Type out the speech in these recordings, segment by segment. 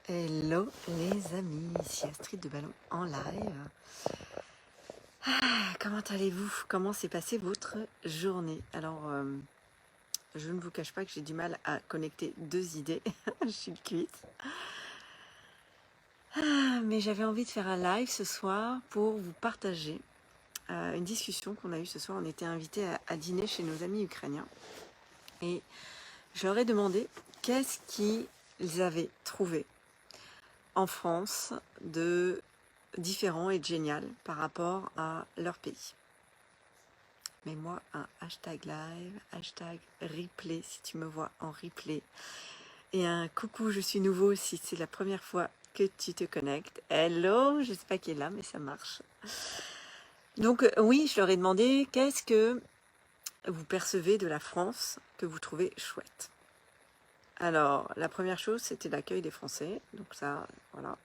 Hello les amis, ici Astrid de Ballon en live. Comment allez-vous? Comment s'est passée votre journée? Alors, je ne vous cache pas que j'ai du mal à connecter deux idées. Je suis cuite. Mais j'avais envie de faire un live ce soir pour vous partager une discussion qu'on a eue ce soir. On était invités à dîner chez nos amis ukrainiens. Et je leur ai demandé qu'est-ce qu'ils avaient trouvé en France de différent et de génial par rapport à leur pays. Mais moi, un hashtag live, hashtag replay si tu me vois en replay. Et un coucou, je suis nouveau si c'est la première fois que tu te connectes. Hello, je sais pas qui est là, mais ça marche. Donc oui, je leur ai demandé qu'est-ce que vous percevez de la France que vous trouvez chouette. Alors, la première chose, c'était l'accueil des Français. Donc ça, voilà.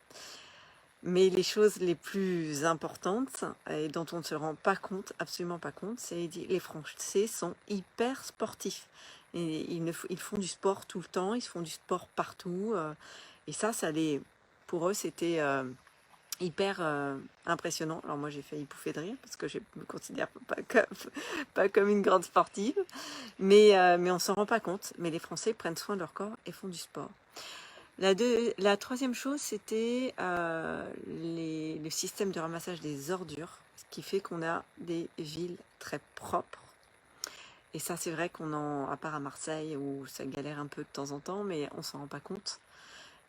Mais les choses les plus importantes et dont on ne se rend pas compte, absolument pas compte, c'est les Français sont hyper sportifs. Et ils font du sport tout le temps, ils font du sport partout. Et ça pour eux, c'était hyper impressionnant. Alors moi, j'ai failli pouffer de rire parce que je me considère pas comme une grande sportive. Mais on ne s'en rend pas compte. Mais les Français prennent soin de leur corps et font du sport. La troisième chose, c'était le système de ramassage des ordures, ce qui fait qu'on a des villes très propres. Et ça, c'est vrai à part à Marseille, où ça galère un peu de temps en temps, mais on s'en rend pas compte.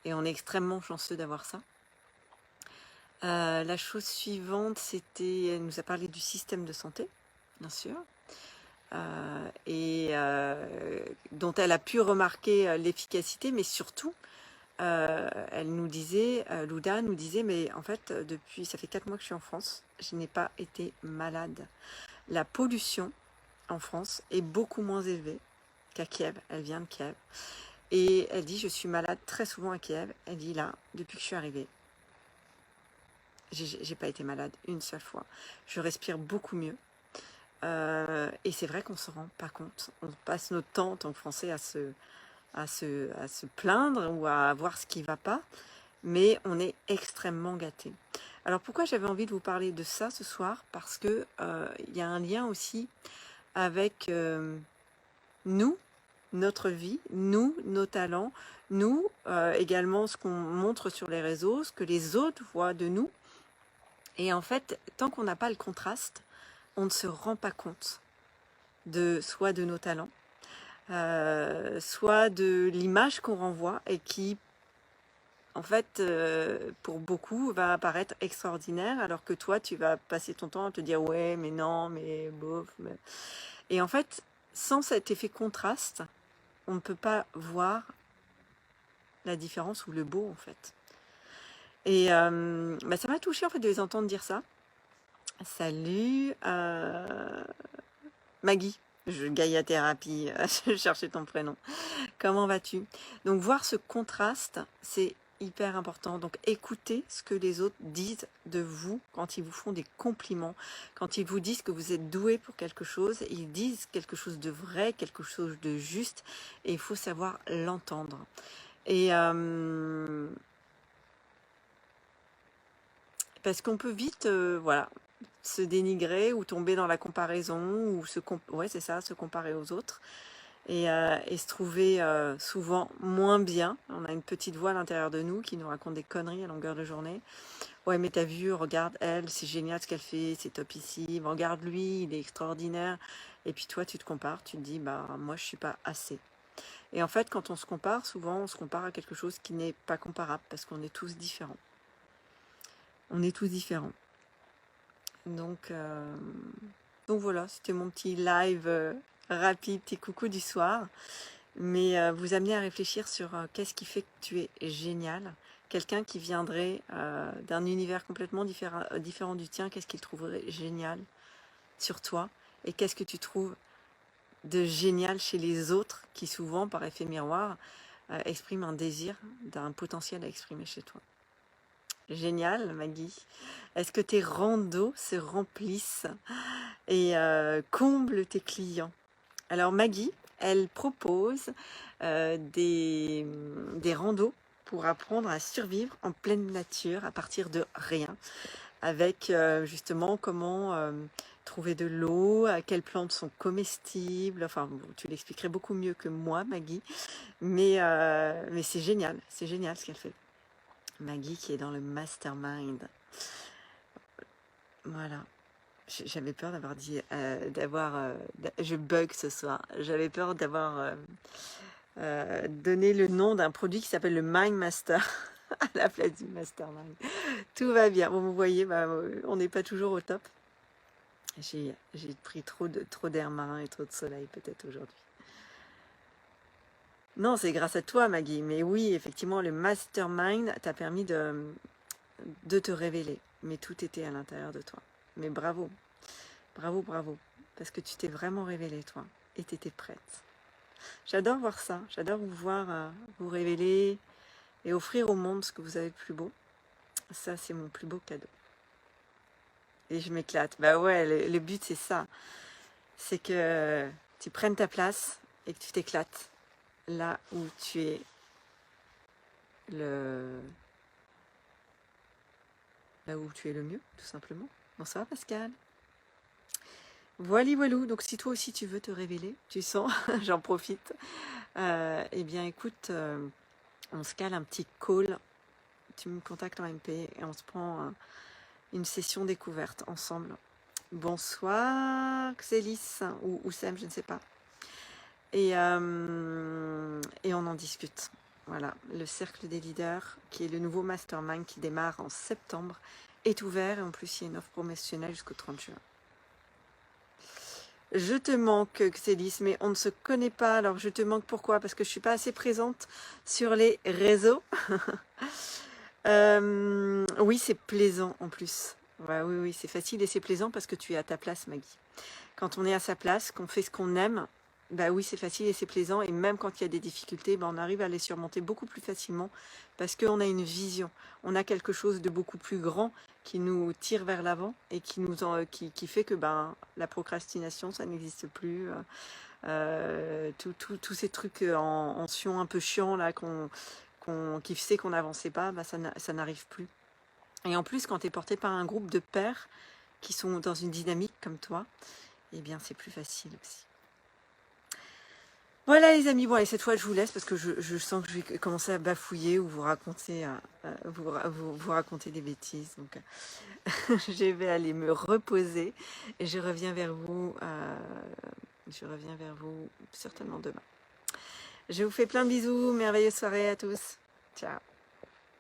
Et on est extrêmement chanceux d'avoir ça. La chose suivante, elle nous a parlé du système de santé, bien sûr, dont elle a pu remarquer l'efficacité, mais surtout, elle nous disait, Louda nous disait, mais en fait, ça fait 4 mois que je suis en France, je n'ai pas été malade. La pollution en France est beaucoup moins élevée qu'à Kiev. Elle vient de Kiev. Et elle dit, je suis malade très souvent à Kiev. Elle dit, là, depuis que je suis arrivée, j'ai pas été malade une seule fois. Je respire beaucoup mieux. Et c'est vrai qu'on se rend pas compte. On passe notre temps en tant que Français à se plaindre ou à voir ce qui va pas. Mais on est extrêmement gâtés. Alors pourquoi j'avais envie de vous parler de ça ce soir? Parce que il y a un lien aussi avec nous, notre vie, nous, nos talents, nous également ce qu'on montre sur les réseaux, ce que les autres voient de nous. Et en fait, tant qu'on n'a pas le contraste, on ne se rend pas compte soit de nos talents, soit de l'image qu'on renvoie et qui en fait, pour beaucoup, va apparaître extraordinaire, alors que toi, tu vas passer ton temps à te dire ouais, mais non, mais bof. Et en fait, sans cet effet contraste, on ne peut pas voir la différence ou le beau, en fait. Et ça m'a touchée, en fait, de les entendre dire ça. Salut, Maggie. Gaïa Thérapie, je cherchais ton prénom. Comment vas-tu? Donc voir ce contraste, c'est hyper important. Donc écoutez ce que les autres disent de vous quand ils vous font des compliments, quand ils vous disent que vous êtes doué pour quelque chose, ils disent quelque chose de vrai, quelque chose de juste, et il faut savoir l'entendre. Et parce qu'on peut vite, voilà, se dénigrer ou tomber dans la comparaison ou se comparer aux autres. Et se trouver souvent moins bien. On a une petite voix à l'intérieur de nous qui nous raconte des conneries à longueur de journée. Ouais, mais t'as vu, regarde elle, c'est génial ce qu'elle fait, c'est top ici. Regarde lui, il est extraordinaire. Et puis toi, tu te compares, tu te dis, bah moi, je suis pas assez. Et en fait, quand on se compare, souvent, on se compare à quelque chose qui n'est pas comparable parce qu'on est tous différents. On est tous différents. Donc voilà, c'était mon petit live rapide, petit coucou du soir. Mais vous amener à réfléchir sur qu'est-ce qui fait que tu es génial. Quelqu'un qui viendrait d'un univers complètement différent du tien, qu'est-ce qu'il trouverait génial sur toi? Et qu'est-ce que tu trouves de génial chez les autres qui souvent, par effet miroir, expriment un désir d'un potentiel à exprimer chez toi? Génial, Maggie. Est-ce que tes randos se remplissent et comblent tes clients? Alors Maggie, elle propose des randos pour apprendre à survivre en pleine nature à partir de rien, avec justement comment trouver de l'eau, quelles plantes sont comestibles. Enfin, bon, tu l'expliquerais beaucoup mieux que moi, Maggie, mais c'est génial ce qu'elle fait. Maggie qui est dans le mastermind. Voilà. J'avais peur d'avoir dit, je bug ce soir. J'avais peur d'avoir donné le nom d'un produit qui s'appelle le Mind Master à la place du Mastermind. Tout va bien. Bon, vous voyez, bah, on n'est pas toujours au top. J'ai pris trop d'air marin et trop de soleil peut-être aujourd'hui. Non, c'est grâce à toi, Maggie. Mais oui, effectivement, le Mastermind t'a permis de te révéler. Mais tout était à l'intérieur de toi. Mais bravo, bravo. Parce que tu t'es vraiment révélée, toi. Et tu étais prête. J'adore voir ça. J'adore vous voir vous révéler et offrir au monde ce que vous avez de plus beau. Ça, c'est mon plus beau cadeau. Et je m'éclate. Bah ouais, le but, c'est ça. C'est que tu prennes ta place et que tu t'éclates là où tu es là où tu es le mieux, tout simplement. Bonsoir, Pascal. Voilou. Donc, si toi aussi tu veux te révéler, tu sens, j'en profite. Eh bien, écoute, on se cale un petit call. Tu me contactes en MP et on se prend une session découverte ensemble. Bonsoir, Xélis ou Sam, je ne sais pas. Et on en discute. Voilà, le cercle des leaders, qui est le nouveau mastermind qui démarre en septembre, est ouvert. Et en plus, il y a une offre promotionnelle jusqu'au 30 juin. Je te manque, Xélis, mais on ne se connaît pas. Alors, je te manque pourquoi? Parce que je ne suis pas assez présente sur les réseaux. Oui, c'est plaisant en plus. Ouais, oui, c'est facile et c'est plaisant parce que tu es à ta place, Maggie. Quand on est à sa place, qu'on fait ce qu'on aime, bah oui, c'est facile et c'est plaisant. Et même quand il y a des difficultés, bah on arrive à les surmonter beaucoup plus facilement parce qu'on a une vision. On a quelque chose de beaucoup plus grand qui nous tire vers l'avant et qui fait que ben, la procrastination, ça n'existe plus. Tous ces trucs en sion un peu chiants là, qui fait qu'on n'avançait pas, bah, ça n'arrive plus. Et en plus, quand tu es porté par un groupe de pairs qui sont dans une dynamique comme toi, eh bien, c'est plus facile aussi. Voilà les amis, bon et cette fois je vous laisse parce que je sens que je vais commencer à bafouiller ou vous raconter, vous raconter des bêtises. Donc je vais aller me reposer et je reviens vers vous certainement demain. Je vous fais plein de bisous, merveilleuse soirée à tous. Ciao.